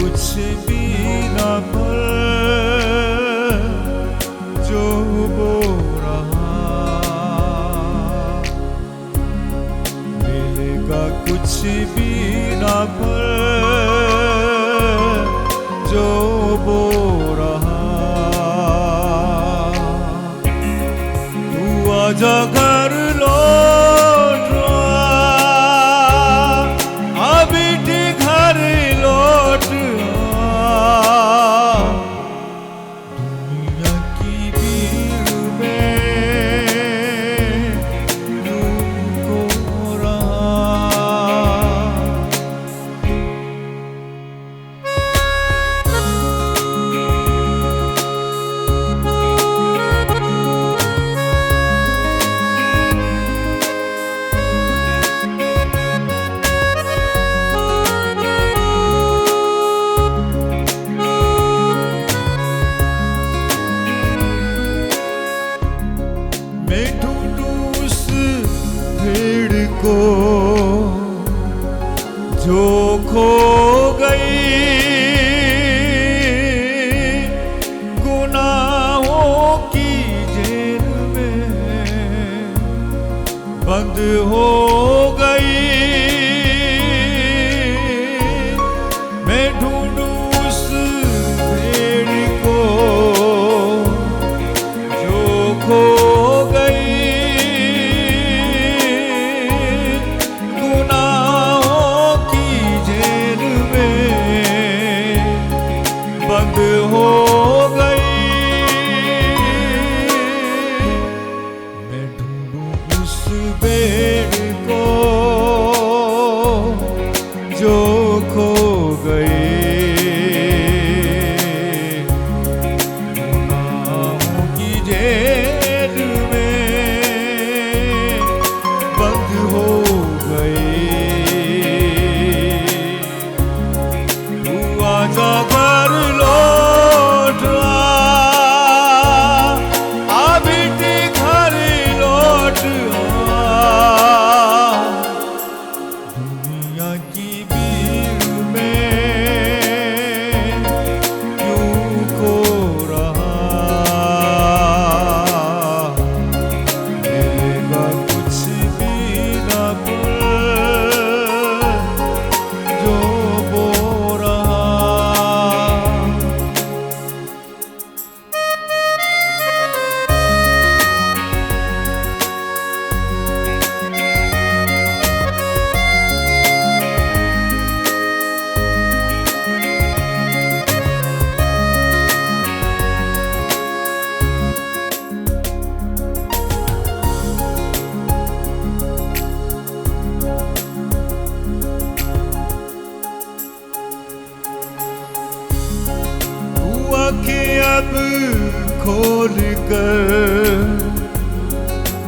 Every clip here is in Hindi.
कुछ भी न पर जो वो रहा, मिलेगा कुछ भी न पर जो वो रहा। तू आजा घर लौट आ, बेटी घर लौट आ, दुनिया की भीड़ में तुमको रहा। मैं ढूंढूं उस भीड़ को जो खो गई, गुनाहों की जेल में बंद हो गई। मैं ढूंढूं उस भीड़ को जो खो बंद हो गई। मैं ढूंढूं उस भेड़ को जो खो गई, गुनाहों की जेल में बंद हो गई। तू आजा घर लौट आ, बेटी घर लौट आ, दुनिया की भीड़ में क्यों खो रहा, मिलेगा कुछ भी न पर जो वो रहा। आँखें अब खोल कर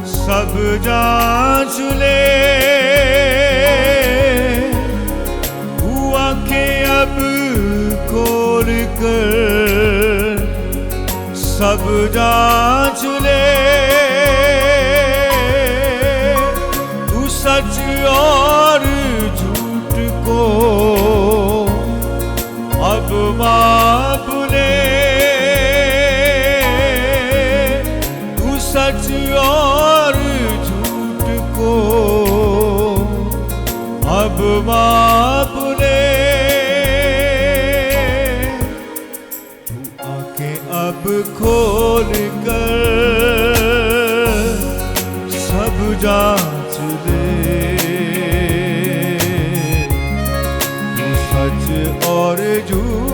सब जांच ले, आँखें अब खोल कर सब जांच ले। तू सच और झूठ को अब माप ले, तू सच और झूठ को अब माप ले। तू आंखें अब खोल कर सब जांच ले, तू सच और झूठ